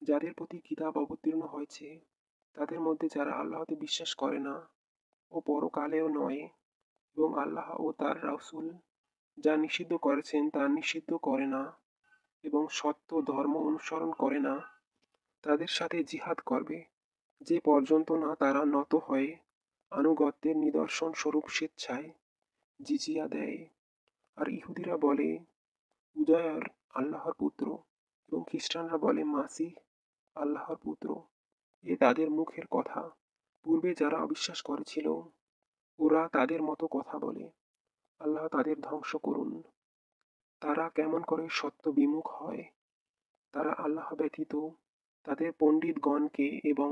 যাদের প্রতি কিতাব অবতীর্ণ হয়েছে তাদের মধ্যে যারা আল্লাহতে বিশ্বাস করে না ও পরকালেও নয় এবং আল্লাহ ও তার রাসূল যা নিষিদ্ধ করেছেন তা নিষিদ্ধ করে না এবং সত্য ধর্ম অনুসরণ করে না, তাদের সাথে জিহাদ করবে যে পর্যন্ত না তারা নত হয়ে আনুগত্যের নিদর্শন স্বরূপ স্বেচ্ছায় জিজিয়া দেয়। আর ইহুদিরা বলে উজায়র আল্লাহর পুত্র এবং খ্রিস্টানরা বলে মাসিহ আল্লাহর পুত্র। এ তাদের মুখের কথা। পূর্বে যারা অবিশ্বাস করেছিল ওরা তাদের মতো কথা বলে। আল্লাহ তাদের ধ্বংস করুন। তারা কেমন করে সত্য বিমুখ হয়। তারা আল্লাহ ব্যতীত তাদের পণ্ডিতগণকে এবং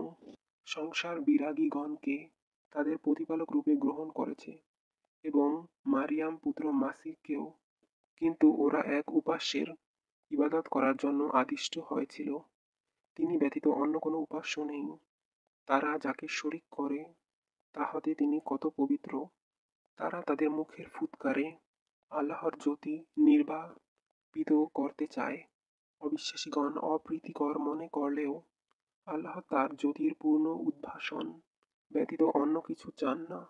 সংসার বিরাগীগণকে তাদের প্রতিপালক রূপে গ্রহণ করেছে এবং মারিয়াম পুত্র মাসিহকেও। কিন্তু ওরা এক উপাস্যের ইবাদত করার জন্য আদিষ্ট হয়েছিল। তিনি ব্যতীত অন্য কোনো উপাস্য নেই। তারা যাকে শরিক করে তা হতে তিনি কত পবিত্র। তারা তাদের মুখের ফুৎকারে আল্লাহর জ্যোতি নির্বাপিত করতে চায়। অবিশ্বাসীগণ অপ্রীতিকর মনে করলেও আল্লাহ তার জ্যোতির পূর্ণ উদ্ভাসন ব্যতীত অন্য কিছু চান না।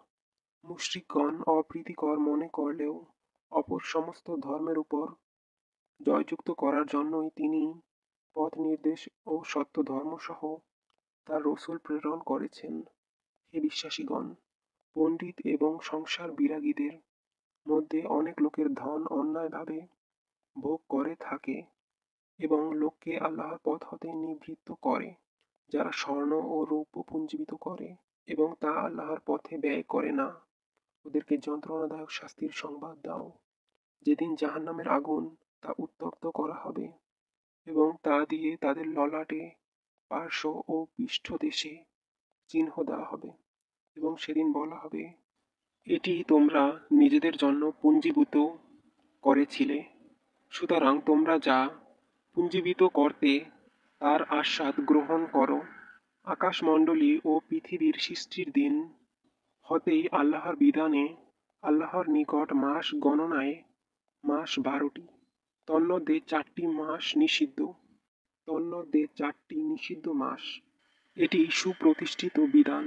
মুশরিকগণ অপ্রীতিকর মনে করলেও অপর সমস্ত ধর্মের উপর জয়যুক্ত করার জন্যই তিনি পথ নির্দেশ ও সত্য ধর্মসহ তার রসূল প্রেরণ করেছেন। হে বিশ্বাসীগণ, পণ্ডিত এবং সংসার বিরাগীদের মধ্যে অনেক লোকের ধন অন্যায়ভাবে ভোগ করে থাকে এবং লোককে আল্লাহর পথ হতে নিবৃত্ত করে। যারা স্বর্ণ ও রৌপ্য পুঞ্জীবিত করে এবং তা আল্লাহর পথে ব্যয় করে না, ওদেরকে যন্ত্রণাদায়ক শাস্তির সংবাদ দাও। যেদিন জাহান্নামের আগুন তা উত্তপ্ত করা হবে এবং তা দিয়ে তাদের ললাটে, পার্শ্ব ও পৃষ্ঠদেশে চিহ্ন দেওয়া হবে এবং সেদিন বলা হবে, এটি তোমরা নিজেদের জন্য পুঞ্জীভূত করেছিলে, সুতরাং তোমরা যা পুঞ্জীভূত করতে তার আস্বাদ গ্রহণ করো। আকাশমণ্ডলী ও পৃথিবীর সৃষ্টির দিন হতেই আল্লাহর বিধানে আল্লাহর নিকট মাস গণনায় মাস 12টি। তন্মধ্যে 4টি মাস নিষিদ্ধ। মাস। এটি সুপ্রতিষ্ঠিত বিধান।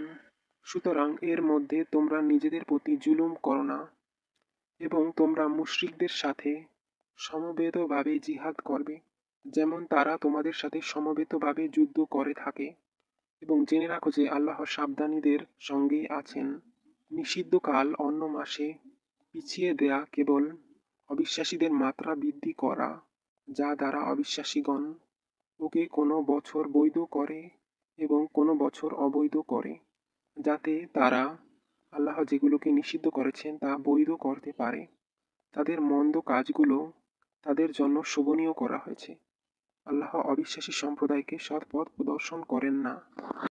সুতরাং এর মধ্যে তোমরা নিজেদের প্রতি জুলুম করো না এবং তোমরা মুশরিকদের সাথে সমবেতভাবে জিহাদ করবে, যেমন তারা তোমাদের সাথে সমবেতভাবে যুদ্ধ করে থাকে। এবং জেনে রাখো যে আল্লাহ সাবধানীদের সঙ্গেই আছেন। নিষিদ্ধকাল অন্য মাসে পিছিয়ে দেয়া কেবল অবিশ্বাসীদের মাত্রা বৃদ্ধি করা, যা দ্বারা অবিশ্বাসীগণ ওকে কোনো বছর বৈধ করে এবং কোনো বছর অবৈধ করে, যাতে তারা আল্লাহ যেগুলোকে নিষিদ্ধ করেছেন তা বৈধ করতে পারে। তাদের মন্দ কাজগুলো তাদের জন্য শোভনীয় করা হয়েছে। আল্লাহ অবিশ্বাসী সম্প্রদায়কে সৎ পথ প্রদর্শন করেন না।